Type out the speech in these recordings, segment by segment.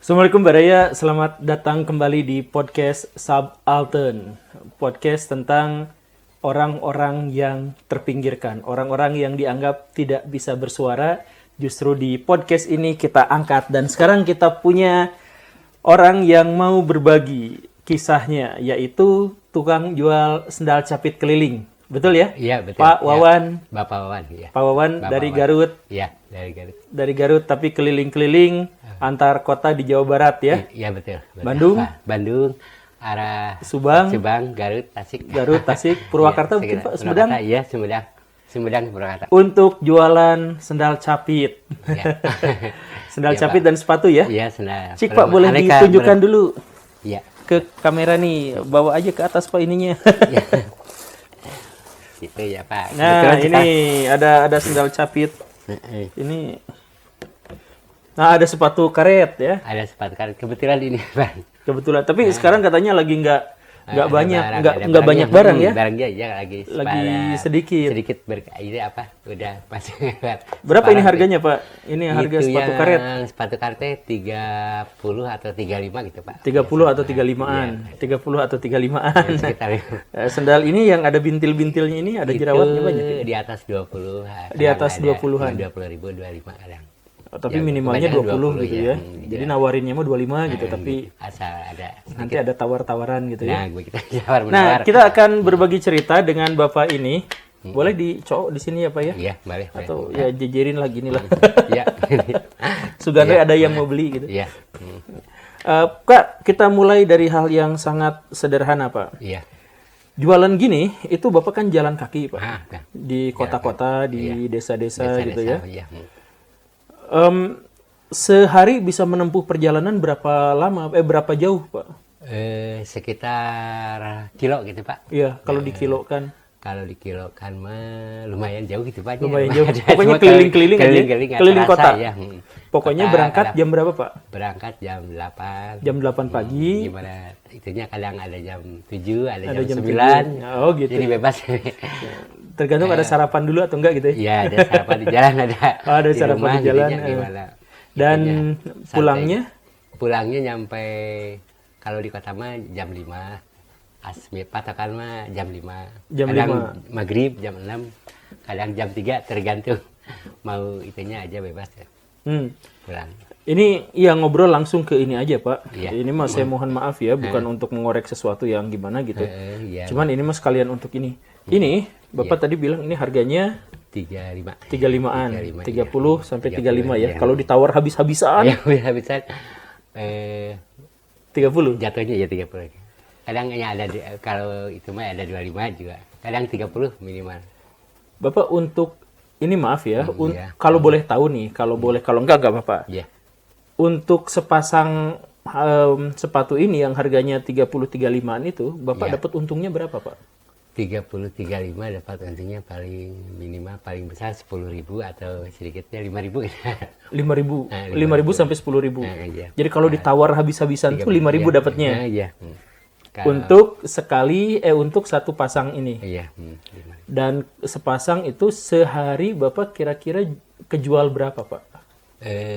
Assalamualaikum Baraya, selamat datang kembali di podcast Subaltern. Podcast tentang orang-orang yang terpinggirkan, orang-orang yang dianggap tidak bisa bersuara. Justru di podcast ini kita angkat dan sekarang kita punya orang yang mau berbagi kisahnya, yaitu tukang jual sendal capit keliling. Betul ya? Iya, betul. Pak Wawan. Ya. Bapak Wawan, iya. Pak Wawan Bapak dari Wawan. Garut. Iya, dari Garut. Dari Garut tapi keliling-keliling antar kota di Jawa Barat ya. Iya, betul. Bandung? Bandung, arah Subang, Garut, Tasik. Garut, Tasik, Purwakarta mungkin Pak, Sumedang. Iya, Sumedang, Purwakarta. Untuk jualan sendal capit. Iya. Sendal Iya, capit Pak. dan sepatu ya. Iya, sendal. Cik Pak, boleh Aneka ditunjukkan brand. dulu Iya. ke kamera nih. Bawa aja ke atas Pak ininya. Iya. Gitu ya, Pak. Nah, Kebetulan ini ada sendal capit. Ini Nah, ada sepatu karet ya. ada sepatu karet. Kebetulan ini, Pak. Kebetulan. Tapi sekarang katanya lagi nggak Ada banyak, barang, nggak ada banyak barangnya. barang ya. Barangnya ya lagi sedikit. Sedikit ini apa? Udah pas. Berapa ini harganya Pak? Ini harga Itu sepatu yang karet. Sepatu karetnya 30 atau 35 gitu, Pak. 30 atau 35-an. 30 atau 35-an. Ya, sekitar itu. Sendal ini yang ada bintil-bintilnya ini ada jerawatnya banyak ya? Di atas 20. Di atas 20-an. 20.000, 25 kadang. Tapi Ya, minimalnya 20 kebanyakan gitu 20 ya. ya. Jadi nawarinnya mah 25 gitu, tapi Asal ada nanti ada tawar-tawaran gitu ya. Nah, gue kita jawab Nah, menawar. kita akan berbagi cerita dengan Bapak ini. Boleh dicowok di sini ya Pak ya? Iya, boleh. Atau ya jejerin lagi nih lah. Iya. Sugandre ada yang mau beli gitu. Iya. Kak, kita mulai dari hal yang sangat sederhana Pak. Iya. Jualan gini, itu Bapak kan jalan kaki Pak. Ah, nah. Di kota-kota, di desa-desa gitu ya. Iya. Sehari bisa menempuh perjalanan berapa lama? Berapa jauh Pak? Sekitar kilo gitu, Pak. Iya, kalau dikilokan. Kalau dikilokan mah lumayan jauh gitu, Pak. Lumayan jauh. Ada Pokoknya cuma keliling-keliling aja. keliling Keliling terasa, kota. Ya. Pokoknya Kota, berangkat kadang jam berapa Pak? berangkat jam 8. Jam 8 pagi. Gimana itunya kadang ada jam 7, ada jam 9. 7. Oh gitu. Jadi bebas. Tergantung ada sarapan dulu atau enggak gitu ya. Iya, ada sarapan di jalan ada. Oh, ada di sarapan rumah, di jalan, jadinya gimana. Dan Itunya, santai. pulangnya nyampe kalau di kota mah jam 5. Asmi patokan mah jam 5. Jam kadang 5. maghrib jam 6. Kadang jam 3 tergantung. Mau itunya aja bebas ya. Pulang. Ini ya ngobrol langsung ke ini aja Pak. Iya. Ini mah saya mohon maaf ya, bukan untuk mengorek sesuatu yang gimana gitu. Iya. Cuman ini mah sekalian untuk ini. Ini Bapak tadi bilang ini harganya 35. 35-an. 35, 30 sampai 35 ya. iya. Kalau ditawar habis-habisan Ya, bisa 30. jatuhnya ya 30. Kadang ya ada kalau itu mah ada 25 juga. Kadang 30 minimal. Bapak untuk ini maaf ya, Iya. kalau boleh tahu nih, kalau boleh, kalau enggak Bapak. Iya. Untuk sepasang sepatu ini yang harganya 30-35an itu, Bapak Iya. dapat untungnya berapa Pak? 30-35 dapat untungnya paling minimal paling besar 10.000 atau sedikitnya 5.000 gitu. 5.000, Nah, 5.000 sampai 10.000. Nah, iya. Jadi kalau ditawar habis-habisan tuh 5.000 Iya. dapatnya. Nah, iya. Untuk untuk satu pasang ini. Iya. Dan sepasang itu sehari Bapak kira-kira kejual berapa Pak?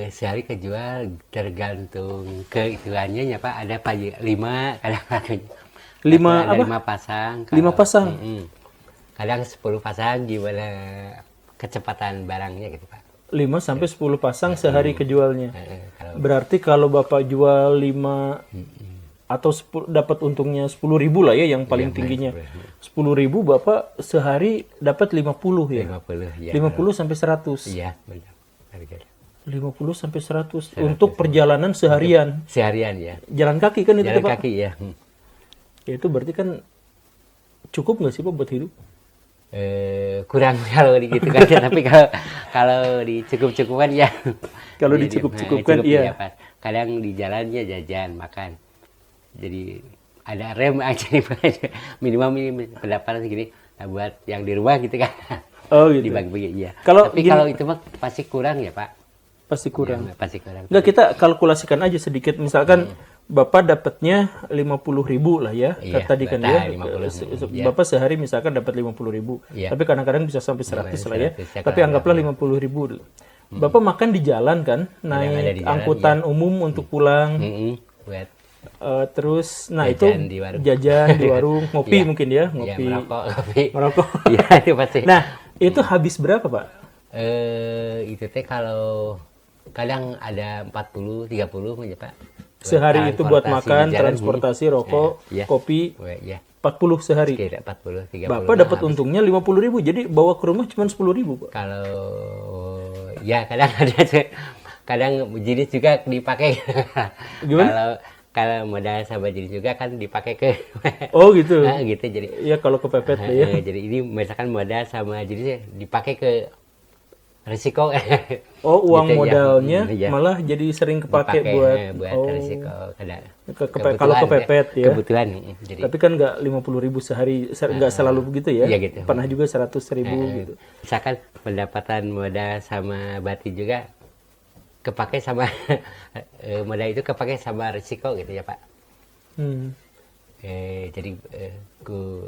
Sehari kejual tergantung keituannya ya Pak. Ada 5 kadang 5 ada apa? 5 pasang. 5 pasang? Kadang 10 pasang gimana kecepatan barangnya gitu Pak. 5 sampai 10 pasang sehari kejualnya. Kalau Berarti kalau Bapak jual 5 atau dapat untungnya 10.000 lah ya yang paling tingginya. 10.000 Bapak sehari dapat 50 ya. 50 ya. 50 sampai 100. Iya, benar. Harga. 50 sampai 100 untuk perjalanan seharian. Seharian ya. Jalan kaki kan itu Jalan Pak? kaki ya. Ya, itu berarti kan cukup nggak sih Pak buat hidup? Kurang kalau gitu kan tapi kalau dicukup-cukupkan ya. Kalau Jadi, dicukup-cukupkan cukup, iya. Pak. Kadang di jalannya jajan, makan. Jadi ada rem aja nih Pak. minimal pendapatan segini buat yang di rumah gitu kan. Oh gitu. Dibagi-bagi iya. Gini- Tapi kalau itu mah pasti kurang ya Pak. Pasti kurang. Ya, pasti kurang. Nggak, kita kalkulasikan aja sedikit. Misalkan Bapak dapatnya 50.000 lah ya. Iya, Tadi kan betul, ya. 50.000, iya. Bapak sehari misalkan dapat 50.000. Iya. Tapi kadang-kadang bisa sampai 100 lah ya. 100 ya, Tapi kadang-kadang. anggaplah 50.000 dulu. Bapak makan di jalan kan, ada naik di jalan, angkutan umum untuk pulang. Buat Terus, nah jajan itu di warung. jajan di warung, ngopi Iya. mungkin ya, Ya, ngopi, merokok, kopi. merokok. Iya, itu pasti. Nah, itu habis berapa Pak? Itu teh kalau kadang ada 40, 30 aja, Pak. Sehari itu buat Transportasi makan, di jalan, transportasi, rokok, Iya. kopi, Ya, 40 sehari. kira 40, 30. Bapak dapat untungnya 50.000, jadi bawa ke rumah cuma 10.000 Pak. Kalau ya kadang ada kadang jenis juga dipakai. Gimana? Kalau modal sama jenis juga kan dipakai ke Oh gitu. nah, gitu jadi Ya kalau kepepet deh ya. jadi ini misalkan modal sama jenisnya dipakai ke risiko. Oh, uang Gitu, ya. modalnya Iya. malah jadi sering kepake Dipakai, buat risiko kadang kalau kepepet ya. kebutuhan jadi Tapi kan nggak 50.000 sehari, nggak selalu begitu ya. Iya gitu. Pernah juga 100.000 gitu. misalkan pendapatan modal sama batin juga kepake sama modal itu kepake sama risiko gitu ya Pak. Hmm. Jadi ku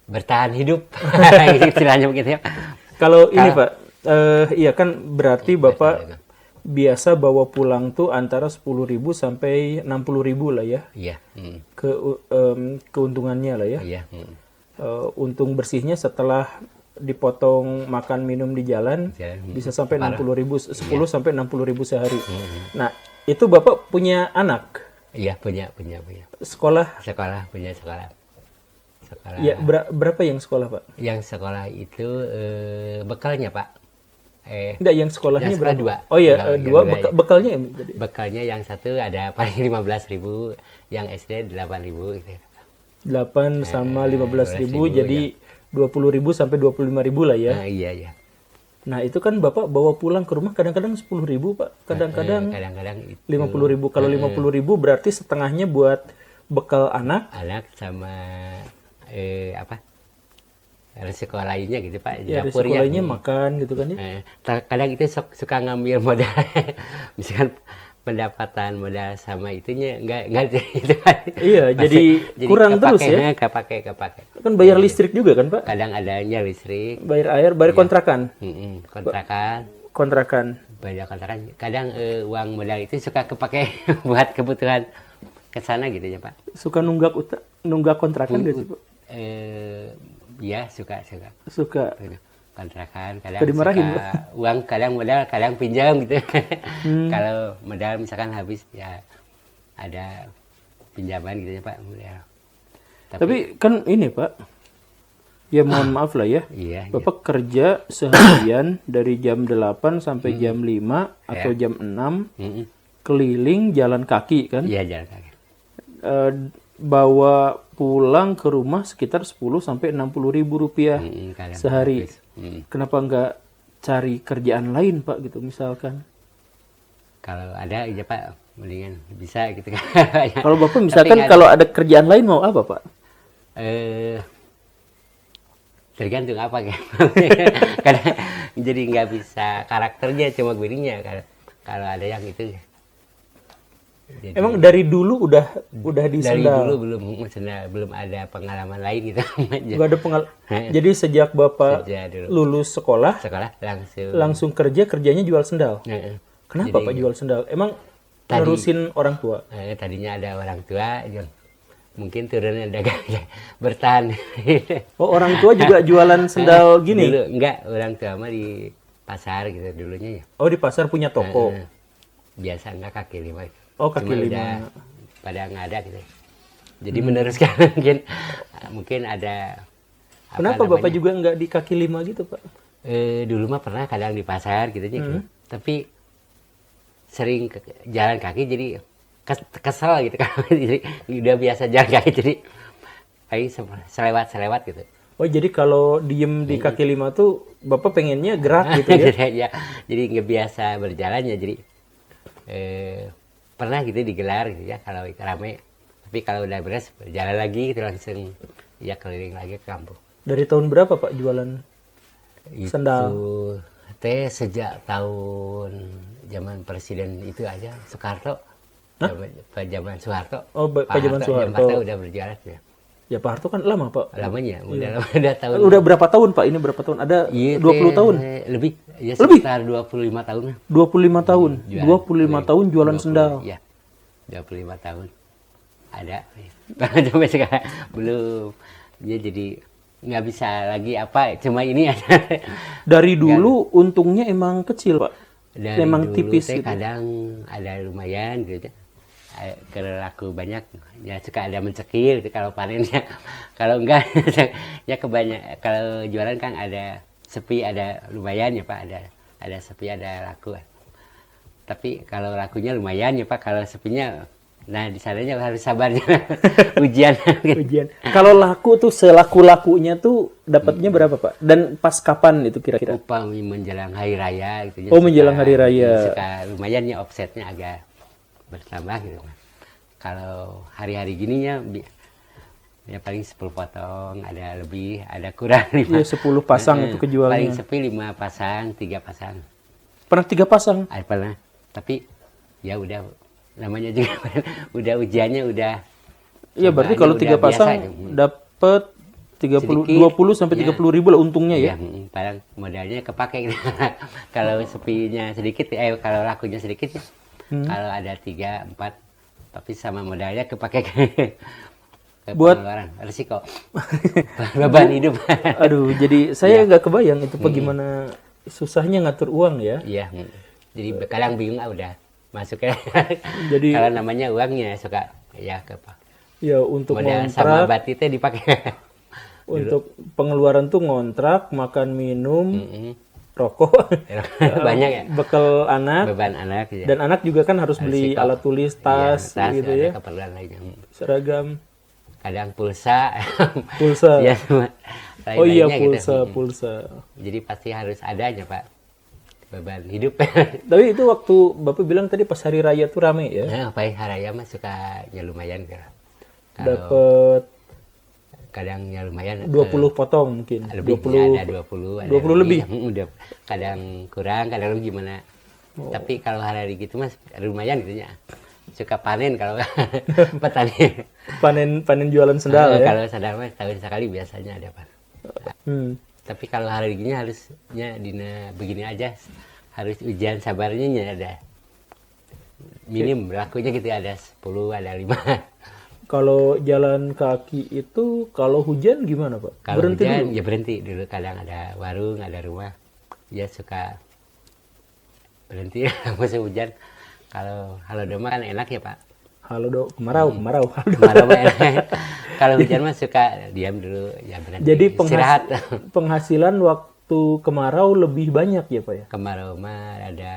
bertahan hidup istilahnya begitu ya. Kalau ini Pak, iya kan berarti Bapak biasa bawa pulang tuh antara 10.000 sampai 60.000 lah ya. Iya. Keuntungannya lah ya. Iya. Untung bersihnya setelah dipotong makan minum di jalan bisa sampai 60.000, 10 sampai 60.000 sehari. Nah, itu Bapak punya anak? Iya, punya. Sekolah? Punya sekolah. Ya, berapa yang sekolah, Pak? Yang sekolah itu bekalnya, Pak. Enggak, yang sekolahnya yang sekolah berapa? dua. Oh iya, Yang dua. dua, Bekalnya ya? Jadi. Bekalnya yang satu ada paling 15.000, yang SD 8.000 gitu. 8 sama 15.000 15.000, jadi 20.000 sampai 25.000 lah ya. Iya. Nah, itu kan Bapak bawa pulang ke rumah kadang-kadang 10.000, Pak. Kadang-kadang Kadang-kadang itu 50.000. Kalau 50.000 berarti setengahnya buat bekal anak. anak sama resiko lainnya gitu Pak. Ya, Dapur risiko lainnya makan gitu kan ya. Kadang itu suka ngambil modal. Misalkan pendapatan modal sama itunya enggak gitu kan. Iya, jadi kurang terus ya. Kepake. Kan bayar listrik juga kan, Pak? Kadang adanya listrik, Bayar air, bayar kontrakan. kontrakan, Kontrakan. bayar kontrakan. Kadang uang modal itu suka kepake buat kebutuhan ke sana gitu ya Pak. Suka nunggak kontrakan gitu, Pak? Ya suka Suka. kontrakan, kadang Suka dimarahin, suka uang, kadang modal, kadang pinjam gitu. Kalau modal misalkan habis ya ada pinjaman gitu ya Pak modal. Tapi kan ini Pak, ya mohon maaf lah ya. Iya. Bapak kerja seharian dari jam 8 sampai jam 5 atau jam 6 keliling jalan kaki kan? Iya jalan kaki. Bawa pulang ke rumah sekitar 10 sampai 60.000 rupiah Kadang sehari. habis. Kenapa nggak cari kerjaan lain Pak gitu misalkan? Kalau ada ya Pak mendingan bisa gitu kan. Kalau Bapak misalkan kalau ada kerjaan lain mau apa Pak? Tergantung apa kan. Kadang jadi nggak bisa karakternya cuma guringnya kalau ada yang itu. Jadi, Emang dari dulu udah di dari sendal? dulu belum ada pengalaman lain gitu. Nggak ada Jadi sejak Bapak Sejak dulu. lulus sekolah Sekolah langsung kerjanya jual sendal. Kenapa Jadi, Pak jual sendal? Emang Tadi- nerusin orang tua? tadinya ada orang tua yang mungkin turunnya dagang bertahan. Oh, orang tua juga jualan sendal gini? Dulu enggak, orang tua mah di pasar gitu dulunya ya. Oh, di pasar punya toko. Biasa enggak kaki lima. Oh, kaki Cuma lima. udah pada nggak ada gitu. Jadi meneruskan mungkin ada. Kenapa Bapak juga nggak di kaki lima gitu Pak? Dulu mah pernah kadang di pasar gitu gitu. Tapi sering jalan kaki jadi kesel gitu kan. Jadi udah biasa jalan kaki jadi paling selewat gitu. Oh, jadi kalau diem di kaki lima tuh Bapak pengennya gerak gitu ya? Jadi nggak biasa berjalan ya jadi pernah gitu digelar gitu ya kalau rame. Tapi kalau udah beres berjalan lagi gitu langsung ya keliling lagi ke kampung. Dari tahun berapa Pak jualan sendal? Itu teh sejak tahun zaman presiden itu aja Soeharto. Zaman Soeharto. Oh, Pak zaman Soeharto. udah berjalan ya. Ya Pak Harto kan lama Pak. Lamanya, udah tahun. Udah berapa tahun Pak? Ini berapa tahun? Ada Iya, 20 tahun? Lebih. Ya Lebih? sekitar 25 tahun lah. 25 tahun. Jualan. 25 tahun jualan 20, sendal. Iya. 25 tahun. Ada. Sampai sekarang belum. Ya jadi nggak bisa lagi apa, cuma ini ada. Dari dulu untungnya emang kecil Pak. Dari Emang dulu tipis teh gitu. kadang ada lumayan gitu. Kalau laku banyak ya suka ada mencekil gitu kalau panennya. Kalau enggak ya kebanyak, kalau jualan kan ada sepi ada lumayan ya Pak, ada sepi ada laku. Tapi kalau lakunya lumayan ya Pak, kalau sepinya nah di sananya harus sabarnya ujian. Ujian. Kalau laku tuh selaku-lakunya tuh dapatnya berapa Pak? Dan pas kapan itu kira-kira? Upah menjelang hari raya gitu. Oh, menjelang hari raya. Suka lumayan ya, offsetnya agak bertambah gitu. Kalau hari-hari gininya ya paling 10 potong, ada lebih, ada kurang. Iya 10 pasang itu kejualnya. Paling sepi 5 pasang, 3 pasang. Pernah 3 pasang? Ada pernah. Tapi ya udah namanya juga udah ujiannya udah. Iya berarti kalau 3 pasang dapat 30 20 sampai 30 ribu lah untungnya ya. Padahal modalnya kepake gitu. Kalau sepinya sedikit kalau lakunya sedikit ya. Kalau ada 3, 4 tapi sama modalnya kepake buat pengeluaran, resiko. Beban hidup. Aduh, jadi saya nggak kebayang itu bagaimana susahnya ngatur uang ya. Iya. Jadi kadang bingung udah masuk ya. Jadi kalau namanya uangnya suka ya ke ya untuk modal sama ngontrak, batitnya dipakai. untuk pengeluaran tuh ngontrak, makan minum, rokok, banyak ya. bekal anak, Beban anak ya. dan anak juga kan harus beli Resiko. alat tulis, tas, gitu ada ya, keperluan lainnya. seragam, Kadang pulsa. pulsa. Ya, semua Oh iya lain-lainnya pulsa, gitu. pulsa. Jadi pasti harus adanya Pak beban hidup. Tapi itu waktu Bapak bilang tadi pas hari raya tuh rame ya, Nah, apa haraya mah suka ya lumayan kan. dapat Kadang ya lumayan 20 potong mungkin, lebih 20, ada 20 ada 20 lebih. Udah kadang kurang kadang lebih gimana. Tapi kalau hari gitu mas lumayan gitu ya. Suka panen kalau petani. panen jualan sendal ya. Kalau sadar mas tahun sekali biasanya ada Pak. Tapi kalau hari gini harusnya dina begini aja, harus ujian sabarnya ya ada minim lakunya gitu, ada 10 ada 5. Kalau jalan kaki itu kalau hujan gimana Pak? Kalau Berhenti hujan dulu? ya berhenti dulu, kadang ada warung ada rumah ya suka berhenti musim hujan. Kalau doma kan enak ya Pak. Halo dok, kemarau. Kemarau mah enak. Kalau hujan mah suka diam dulu ya berhenti. Jadi istirahat. penghasilan waktu kemarau lebih banyak ya Pak ya? Kemarau mah ada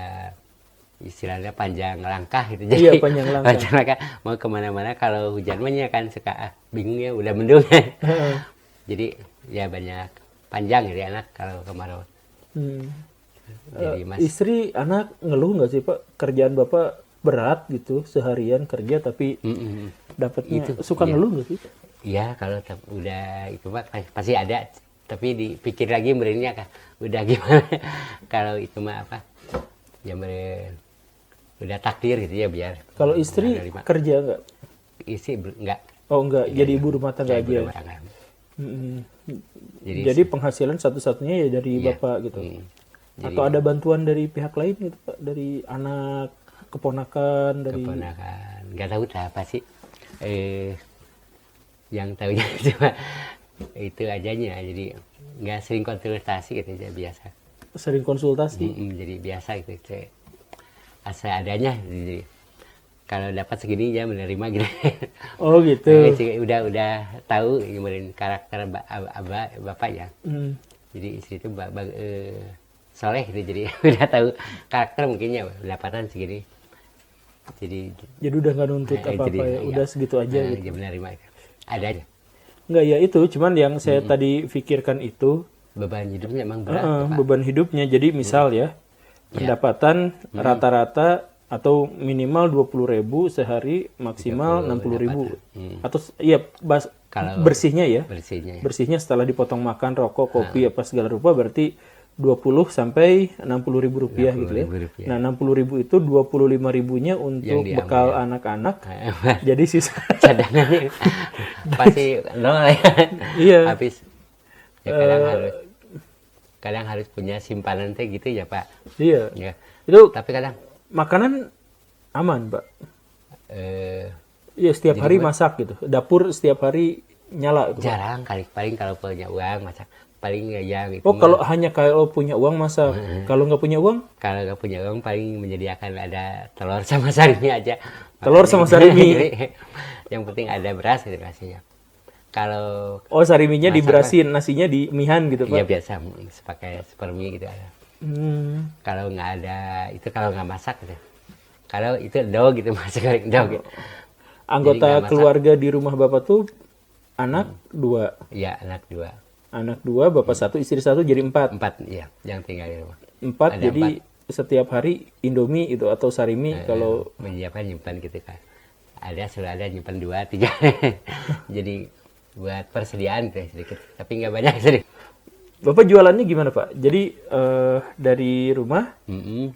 istilahnya panjang langkah gitu. Iya, panjang langkah. Mau kemana-mana, kalau hujan mah ya kan suka bingung ya udah mendung. Jadi ya banyak panjang gitu enak kalau kemarau. Jadi Istri anak ngeluh nggak sih Pak, kerjaan Bapak berat gitu seharian kerja tapi dapatnya Itu, suka iya. ngeluh nggak sih? Iya kalau udah itu mah pasti ada, tapi dipikir lagi berenya kan udah gimana. Kalau itu mah apa ya udah takdir gitu ya biar. Kalau istri kerja nggak? Istri enggak. Oh enggak, jadi ibu rumah tangga Ibu aja. rumah tangga. Jadi penghasilan satu-satunya ya dari Iya. Bapak gitu. Atau ada bantuan dari pihak lain gitu Pak, dari anak, keponakan, dari Keponakan nggak tahu apa sih, yang tahunya cuma itu ajanya, jadi nggak sering konsultasi gitu aja, biasa. sering konsultasi. Jadi biasa gitu, asal adanya. Jadi kalau dapat segini ya menerima gitu. Oh gitu. Udah tahu gimana karakter bapak ya. Jadi istri itu soleh gitu, jadi udah tahu karakter mungkinnya pendapatan segini. Jadi udah nggak nuntut apa-apa jadi, ya, udah segitu aja gitu. Ya menerima ada aja. Enggak ya itu, cuman yang saya tadi pikirkan itu Beban hidupnya emang berat Pak. beban hidupnya. Jadi misal ya, pendapatan rata-rata atau minimal 20.000 sehari, maksimal 60.000. Atau ya Kalau bersihnya ya. bersihnya ya. Bersihnya setelah dipotong makan, rokok, kopi apa segala rupa berarti 20 sampai 60 ribu rupiah gitu ya. 60.000 rupiah. Nah 60 ribu itu 25 ribunya untuk Yang diambil. bekal anak-anak. Jadi sisa Cadangannya pasti nol ya. Iya. Habis. Ya kadang harus punya simpanan teh gitu ya Pak. Iya. Ya. Itu Tapi kadang makanan aman Pak. eh, Iya setiap hari masak gitu. Dapur setiap hari nyala gitu, Pak. jarang kali paling kalau punya uang masak paling ya gitu. Oh kalau hanya kalau punya uang masak. Kalau nggak punya uang? Kalau nggak punya uang paling menyediakan ada telur sama sarimi aja. Telur sama sarimi. Jadi, yang penting ada beras gitu rasanya. Kalau Oh sariminya Masak, diberasin, nasinya di mihan gitu ya Pak. biasa pakai supermi gitu ada. Kalau nggak ada itu kalau nggak masak gitu. Kalau itu do gitu masak goreng do gitu. Anggota Jadi nggak masak. keluarga di rumah Bapak tuh anak 2. Iya anak 2. Anak 2, Bapak 1, istri 1 jadi 4. 4 ya yang tinggal di rumah. 4 Ada jadi setiap hari Indomie itu atau sarimi kalau Menyiapkan nyimpan gitu kan. Sudah ada nyimpan 2, 3. Jadi buat persediaan tuh sedikit. Tapi nggak banyak sedikit. Bapak jualannya gimana Pak? Jadi dari rumah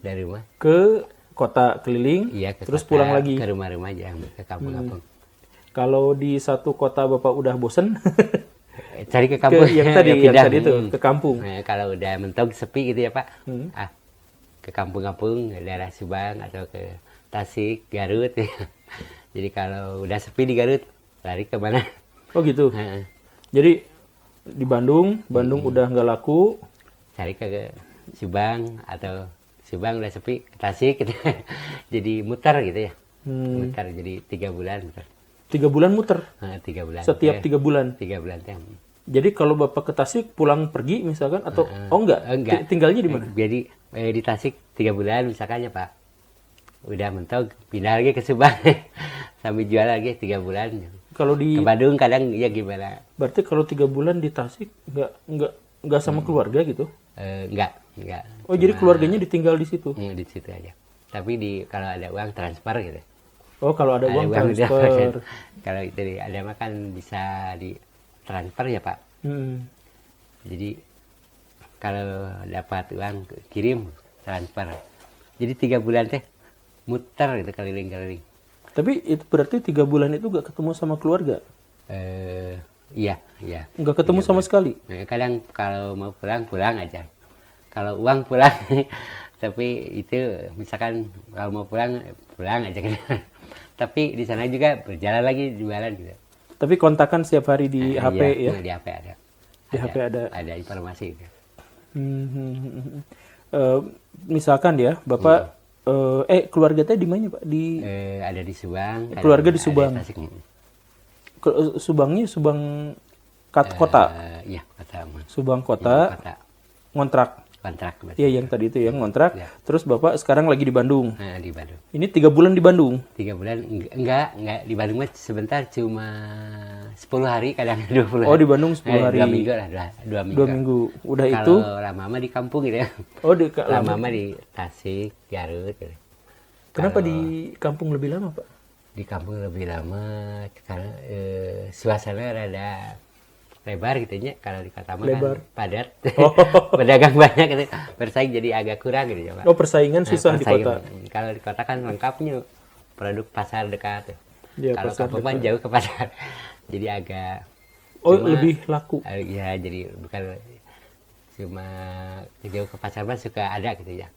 Dari rumah. ke kota keliling, Iya ke terus kota, pulang lagi. ke rumah-rumah aja ke kampung-kampung. Kalau di satu kota Bapak udah bosen, Cari ke kampung. yang tadi Pindah. itu ke kampung. Nah, kalau udah mentok sepi gitu ya Pak, ke kampung-kampung, ke daerah Subang atau ke Tasik, Garut. Jadi kalau udah sepi di Garut, lari ke mana? Oh gitu. Heeh. Jadi di Bandung udah nggak laku. Cari ke Subang atau Subang udah sepi, ke Tasik gitu. Jadi muter gitu ya. Muter jadi 3 bulan muter. 3 bulan muter. 3 bulan. Setiap 3 bulan. 3 bulan teh. Jadi kalau Bapak ke Tasik pulang pergi misalkan atau oh enggak? Enggak. Tinggalnya di mana? Jadi di Tasik 3 bulan misalkan ya Pak. Udah mentok pindah lagi ke Subang. Sambil jual lagi 3 bulan. Kalau di Ke Bandung kadang ya gimana? berarti kalau 3 bulan di Tasik enggak sama keluarga gitu? Enggak. Oh jadi keluarganya ditinggal di situ? Di situ aja. Tapi kalau ada uang transfer gitu. Oh kalau ada uang Uang transfer. Kalau itu ada mah kan bisa di transfer ya Pak. Jadi kalau dapat uang kirim transfer. Jadi 3 bulan teh muter gitu keliling-keliling. Tapi itu berarti 3 bulan itu gak ketemu sama keluarga? Iya. Nggak ketemu sama sekali? Kadang kalau mau pulang aja. Kalau uang pulang, tapi itu misalkan kalau mau pulang aja gitu. Tapi di sana juga berjalan lagi jualan gitu. Tapi kontakan setiap hari di HP ya? Di HP ada. Di HP ada. Ada informasi gitu. Misalkan ya, Bapak keluarga teh di mana Pak? Di Ada di Subang. Keluarga di ada Subang. Tasik. Subangnya Subang kota. Iya, kota. Subang kota, Kota. ngontrak. Kontrak berarti. Iya yang tadi itu yang ngontrak. Ya. Terus Bapak sekarang lagi di Bandung. Di Bandung. Ini 3 bulan di Bandung. 3 bulan enggak di Bandung mah sebentar cuma 10 hari kadang 20 hari. Oh di Bandung 10 hari. 2 minggu lah, 2 minggu. 2 minggu. Udah Kalau itu. lama mah di kampung gitu ya. Oh di Lama mah di Tasik, Garut gitu. Kenapa di kampung lebih lama Pak? Di kampung lebih lama karena suasana rada lebar gitu ya. Kalau di kota mah kan padat. Pedagang banyak gitu. Bersaing jadi agak kurang gitu ya Pak. Oh persaingan susah di kota. Kalau di kota kan lengkapnya produk pasar dekat. Ya, Kalau pasar kampung kan jauh ke pasar. Jadi agak lebih laku. Ya jadi bukan cuma jauh ke pasar mah suka ada gitu ya.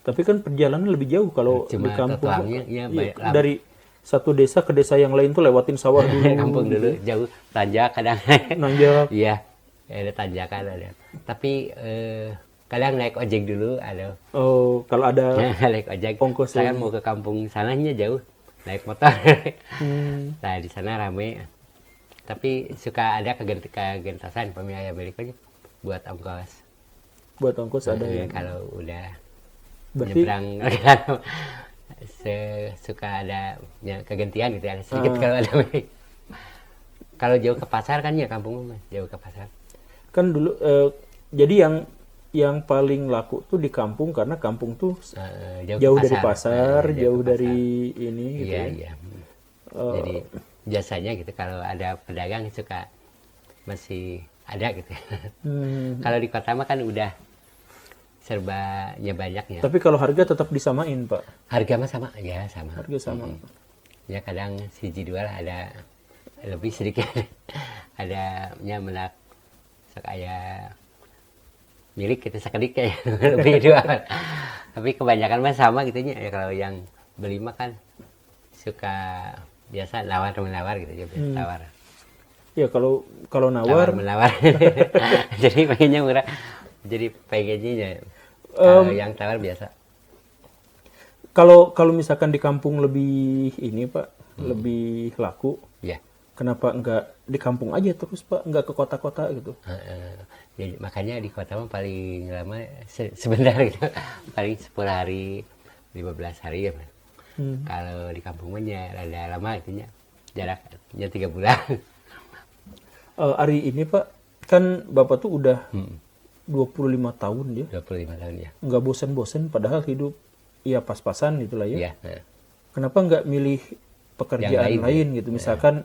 Tapi kan perjalanan lebih jauh kalau Cuma di kampung. tuangnya ya, Dari satu desa ke desa yang lain tuh lewatin sawah dulu. kampung dulu jauh tanjak kadang. Nanjak. Iya, ada tanjakan ada. Tapi kadang naik ojek dulu ada. Oh, kalau ada naik ojek. ongkos Saya mau ke kampung sananya jauh, naik motor. Nah di sana rame. Tapi suka ada kegentasan pembiaya berikutnya buat ongkos. Buat ongkos ada ya. Kalau udah Berarti nyebrang suka ada ya, kegentian gitu ya sedikit kalau ada. Kalau jauh ke pasar kan ya kampung jauh ke pasar. Kan dulu jadi yang paling laku tuh di kampung karena kampung tuh jauh dari pasar, jauh dari ini gitu. Iya. Jadi biasanya gitu kalau ada pedagang suka masih ada gitu. Kalau di kota mah kan udah serbanya banyak ya. Tapi kalau harga tetap disamain, Pak. Harga mah sama ya, sama. Harga sama. Ya kadang siji dua lah ada lebih sedikit. Ada nya menak kayak milik kita sekedik kayak lebih dua. Tapi kebanyakan mah sama gitunya ya. Kalau yang beli mah kan suka biasa nawar menawar gitu ya, tawar. Ya kalau nawar Menawar. Jadi pengennya murah. Jadi pengennya yang tawar biasa. kalau misalkan di kampung lebih ini, Pak, lebih laku. Ya. Kenapa enggak di kampung aja terus, Pak? Enggak ke kota-kota gitu? Ya, makanya di kota mah paling lama sebentar gitu. Paling 10 hari, 15 hari ya. Kalau di kampung mah ya rada lama itunya. Jaraknya 3 bulan. Hari ini, Pak, kan Bapak tuh udah 25 tahun ya. 25 tahun ya. Nggak bosan-bosan padahal hidup ya pas-pasan itulah ya. Iya. Kenapa nggak milih pekerjaan Yang lain gitu? Misalkan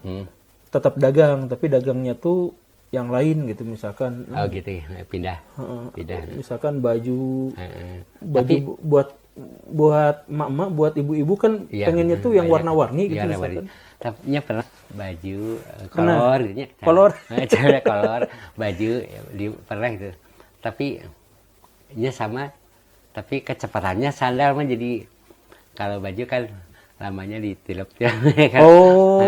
tetap dagang, tapi dagangnya tuh yang lain gitu. Misalkan Oh gitu ya, pindah. misalkan baju Tapi buat emak-emak, buat ibu-ibu kan iya, pengennya tuh yang banyak. warna-warni gitu Iya, misalkan. tapi pernah baju kolor gitu ya. Kolor. Cara kolor baju ya, pernah gitu. Tapi ya sama, tapi kecepatannya sandal mah jadi kalau baju kan lamanya ditilep ya kan. Oh,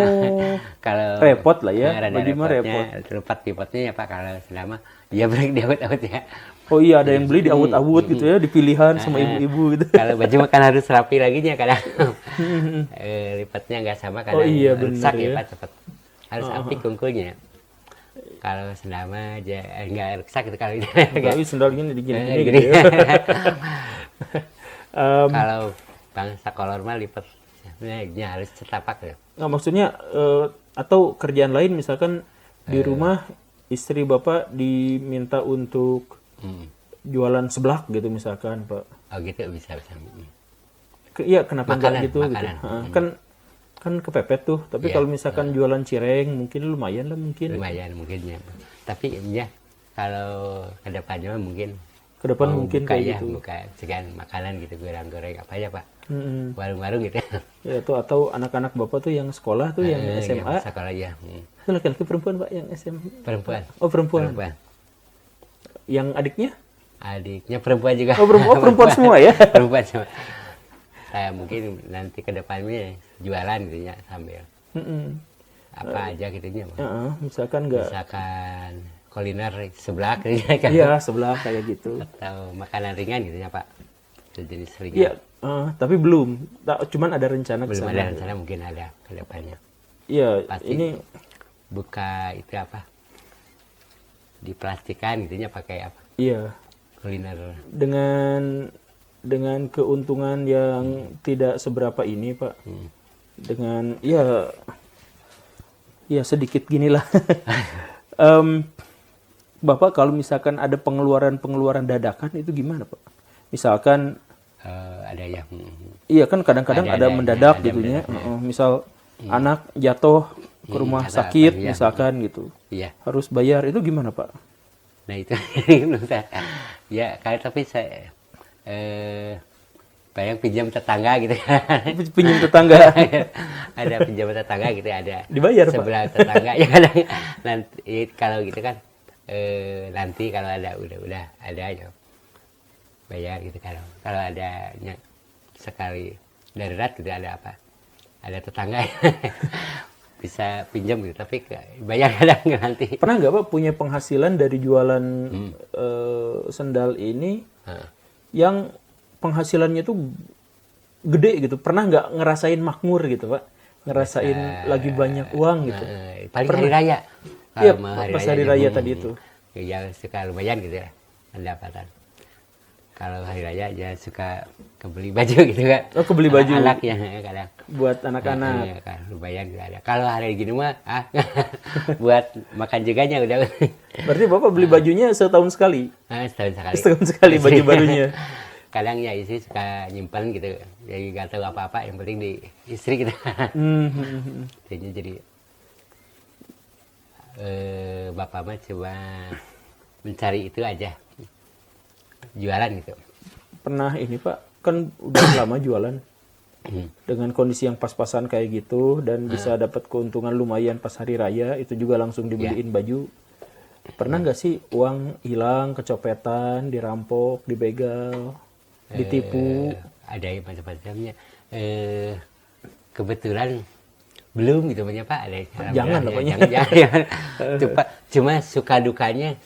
Kalau repot lah ya, rada baju mah repot. Lipat-lipatnya ya Pak, kalau selama ya break diawet-awet ya. Oh iya, ada yang beli di awut-awut gitu ya, di pilihan sama ibu-ibu gitu. Kalau baju mah kan harus rapi lagi nya kadang. Lipatnya nggak sama kadang. Oh iya, rusak bener ya. Pak cepet. Harus api kungkulnya. Kalau selama aja nggak rusak itu kalau ini. Tapi sendal gini digini Gini. gitu ya. Kalau bangsa kolor mah lipat ya harus setapak ya. Nggak, maksudnya atau kerjaan lain misalkan di rumah istri Bapak diminta untuk jualan seblak gitu misalkan, Pak. Oh gitu bisa. Iya, kenapa Makanan, enggak gitu makanan. gitu. Kan kepepet tuh, tapi Iya. kalau misalkan jualan cireng mungkin lumayan lah mungkin. Lumayan mungkin ya. Tapi ya kalau ke depannya mungkin Ke depan mau mungkin buka kayak ya, gitu. buka sekian makanan gitu, goreng-goreng apa ya Pak, Mm-mm. warung-warung gitu. Ya tuh, atau anak-anak Bapak tuh yang sekolah tuh yang Ya, SMA. sekolah ya. Itu laki-laki perempuan, Pak, yang SMA? Perempuan. Oh, perempuan. Perempuan. Yang adiknya? Adiknya perempuan juga. Oh, perempuan semua ya? Perempuan semua. Saya mungkin nanti ke depannya jualan gitu ya sambil Mm-mm. apa aja gitu ya. Misalkan enggak. Misalkan kuliner sebelah gitu ya kan. Iya, sebelah kayak gitu. Atau makanan ringan gitu ya Pak. Sejenis ringan. Iya, tapi belum. Cuman ada rencana ke Belum sana. ada rencana, mungkin ada ke depannya. Iya, Pasti. ini Buka itu apa? Diplastikan gitu ya, pakai apa? iya Kuliner. dengan keuntungan yang tidak seberapa ini, Pak. Dengan ya sedikit ginilah. Bapak kalau misalkan ada pengeluaran dadakan itu gimana, Pak? Misalkan Ada yang iya kan kadang-kadang ada mendadak ada gitu ya. mendadak, Misal anak jatuh ke rumah ada sakit apa, iya. misalkan gitu. iya. Harus bayar, itu gimana, Pak? Nah itu ya kayak, tapi saya bayang pinjam tetangga gitu. Pinjam tetangga. Ada pinjam tetangga gitu, ada Dibayar, Pak? sebelah tetangga ya kadang. Nanti kalau gitu kan nanti kalau ada udah ada aja bayar gitu. Kalau ada sekali darurat gitu, ada apa, ada tetangga bisa pinjam gitu, tapi bayar kadang nanti. Pernah nggak, Pak, punya penghasilan dari jualan sendal ini yang penghasilannya tuh gede gitu? Pernah nggak ngerasain makmur gitu, Pak? Ngerasain lagi banyak uang gitu? Paling hari raya. Iya, Kalau mau pas hari raya tadi itu. Ya suka lumayan gitu ya pendapatan. Kalau hari raya ya suka kebeli baju gitu kan. Oh, kebeli baju. Anak ya kadang. Buat anak-anak. Iya, kan lumayan gitu ada. Kalau hari gini mah buat makan juga nya udah. Berarti Bapak beli bajunya setahun sekali? Setahun sekali. Setahun sekali baju barunya. Kadang ya istri suka nyimpan gitu. Jadi nggak tahu apa-apa, yang penting di istri gitu. Jadi bapak mah coba mencari itu aja. jualan gitu. Pernah ini Pak, kan udah lama jualan dengan kondisi yang pas-pasan kayak gitu dan bisa dapat keuntungan lumayan pas hari raya, itu juga langsung dibeliin baju. Pernah nggak sih uang hilang, kecopetan, dirampok, dibegal, ditipu? Ada yang macam-macamnya. Kebetulan belum gitu banyak Pak. Ada Jangan lah, Pak. jangan. Tuh, Pak. Cuma suka dukanya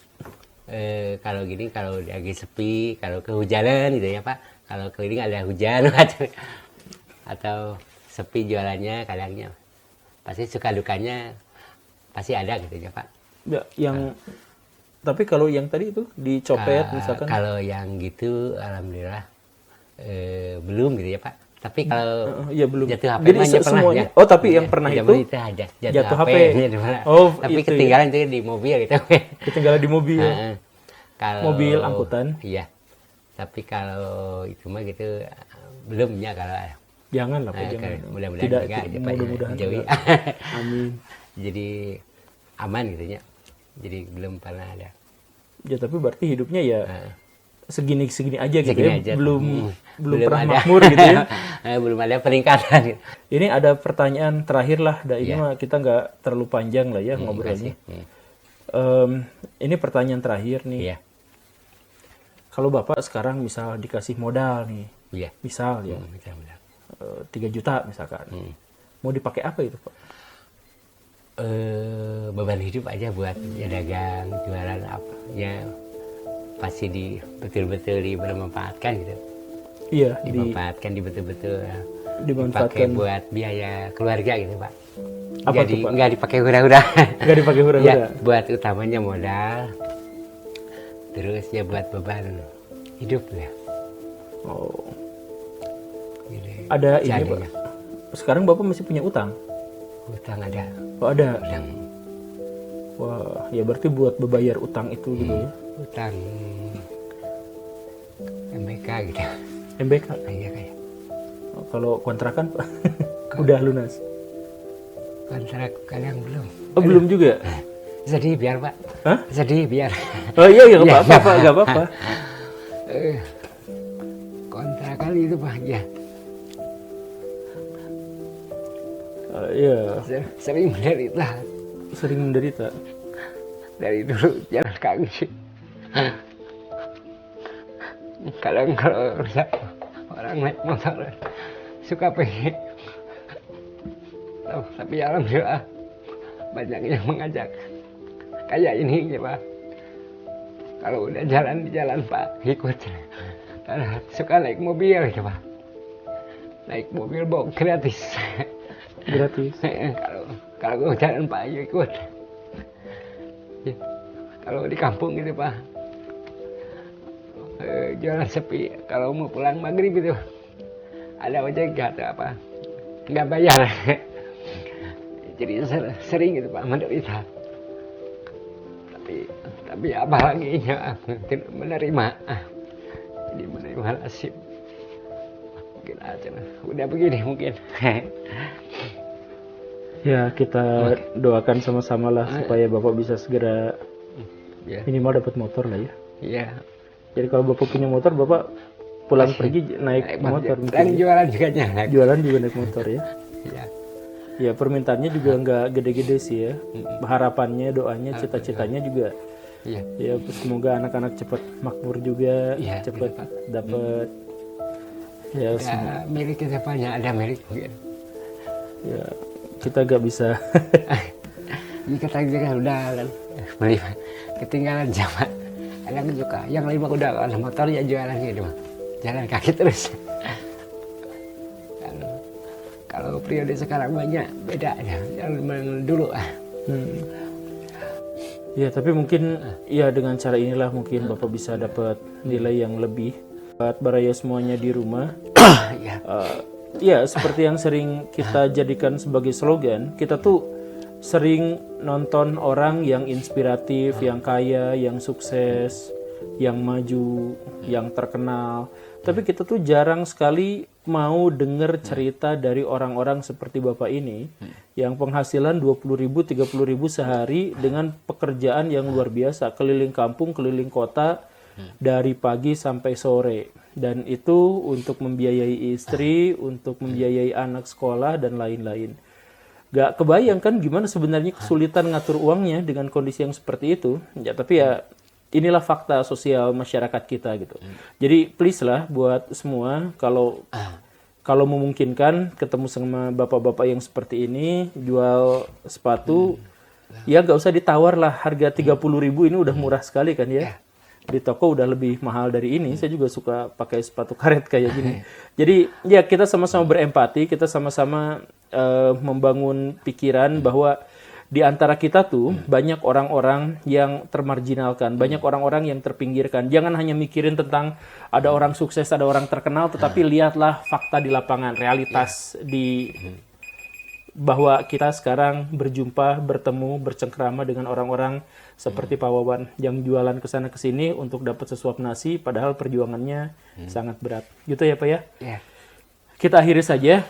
kalau gini, kalau lagi sepi, kalau kehujanan gitu ya Pak. Kalau keliling ada hujan atau sepi jualannya kadangnya, pasti suka dukanya pasti ada gitu ya Pak. Ya, tapi kalau yang tadi itu dicopet misalkan? Kalau yang gitu alhamdulillah belum gitu ya Pak. Tapi kalau ya belum. jatuh HP Jadi mah pernah semuanya. ya. Oh, tapi yang pernah itu ada jatuh HP. Oh, Oh, tapi itu ketinggalan itu di mobil gitu. ketinggalan di mobil. Kalau Mobil angkutan. Iya. Tapi kalau itu mah gitu belum ya kalau. Jangan lah Pak, jangan. Mudah-mudahan Tidak, juga aja Pak. mudah-mudahan Jauhi. enggak. Amin. Jadi aman gitu ya. Jadi belum pernah ada. Ya tapi berarti hidupnya ya segini aja gitu Segini ya. aja. Belum pernah ada. makmur gitu ya. Belum ada peningkatan gitu. Ini ada pertanyaan terakhir lah. Ini Iya. mah kita nggak terlalu panjang lah ya ngobrolnya. Ini pertanyaan terakhir nih. Iya. Kalau Bapak sekarang misal dikasih modal nih, Iya. misal ya Benar-benar. 3 juta misalkan, mau dipakai apa itu Pak? Beban hidup aja buat ya dagang, jualan apa. Ya pasti betul-betul bermanfaatkan gitu. Iya, Dimanfaatkan betul-betul dimanfaatkan. dipakai buat biaya keluarga gitu Pak. Apa Jadi tuh, Pak? nggak dipakai hura-hura. Nggak dipakai hura-hura. Ya, buat utamanya modal. Terus ya buat beban hidup ya. Oh, Gitu. ada ini Pak. Jadinya. Sekarang Bapak masih punya utang? Utang ada. Oh ada. Utang. Wah, ya berarti buat bebayar utang itu gitu ya. Utang MBK gitu. MBK. Iya kayak. Oh, kalau kontrakan Pak udah lunas. Kontrak kadang belum. Oh, belum juga. Sedih biar Pak. Hah? Sedih biar. Oh iya, nggak apa-apa Pak, nggak apa-apa. Kontrakan itu Pak ya. Iya, Sering menderita. sering menderita. Dari dulu jalan kaki. Kadang kalau lihat orang naik motor suka pengen. Oh, tapi alhamdulillah banyak yang mengajak. Kayak ini ya Pak. Kalau udah jalan di jalan Pak ikut. Karena suka naik mobil ya Pak. Naik mobil bawa gratis. Gratis. kalau gue jalan Pak ayo ikut. Ya, kalau di kampung gitu Pak jualan sepi, kalau mau pulang maghrib itu ada ojek atau apa nggak bayar. Jadi sering gitu Pak menderita, tapi apalagi ya tidak menerima, jadi menerima nasib. Mungkin aja udah begini mungkin. Ya, kita doakan sama-sama lah supaya Bapak bisa segera Ya. minimal dapat motor lah ya. Iya. Jadi kalau Bapak punya motor, Bapak pulang pergi naik motor Dan mungkin. jualan juga naik. Jualan juga naik motor ya. Iya. Ya, permintaannya juga nggak gede-gede sih ya. Harapannya, doanya, cita-citanya juga Iya. ya semoga anak-anak cepat makmur juga, Iya, cepat betul, Pak. dapat ya, Ada milik kita banyak, ada milik mungkin. ya kita gak bisa. Ini kita juga udah kan beli ketinggalan zaman. Kadang juga yang lima udah ada motor ya jualan gitu mah. Jalan kaki terus. Kan, kalau periode sekarang banyak beda ya. Yang dulu Ya, tapi mungkin ya dengan cara inilah mungkin Bapak bisa dapat nilai yang lebih buat baraya semuanya di rumah. ya. Ya, seperti yang sering kita jadikan sebagai slogan, kita tuh sering nonton orang yang inspiratif, yang kaya, yang sukses, yang maju, yang terkenal. Tapi kita tuh jarang sekali mau dengar cerita dari orang-orang seperti Bapak ini yang penghasilan 20.000, 30.000 sehari dengan pekerjaan yang luar biasa, keliling kampung, keliling kota, dari pagi sampai sore. Dan itu untuk membiayai istri, untuk membiayai anak sekolah, dan lain-lain. Gak kebayang kan gimana sebenarnya kesulitan ngatur uangnya dengan kondisi yang seperti itu. Ya, tapi ya inilah fakta sosial masyarakat kita gitu. Jadi please lah buat semua, kalau memungkinkan ketemu sama bapak-bapak yang seperti ini, jual sepatu, ya gak usah ditawar lah, harga 30.000 ini udah murah sekali kan ya. Di toko udah lebih mahal dari ini. Saya juga suka pakai sepatu karet kayak gini. Jadi ya kita sama-sama berempati, kita sama-sama membangun pikiran bahwa di antara kita tuh banyak orang-orang yang termarginalkan, banyak orang-orang yang terpinggirkan. Jangan hanya mikirin tentang ada orang sukses, ada orang terkenal, tetapi lihatlah fakta di lapangan, realitas di bahwa kita sekarang berjumpa, bertemu, bercengkrama dengan orang-orang seperti Pak Wawan yang jualan kesana kesini untuk dapat sesuap nasi, padahal perjuangannya sangat berat. Gitu ya Pak ya? Kita akhiri saja.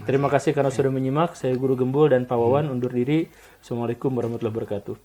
Terima kasih karena sudah menyimak. Saya Guru Gembul dan Pak Wawan undur diri. Assalamualaikum warahmatullahi wabarakatuh.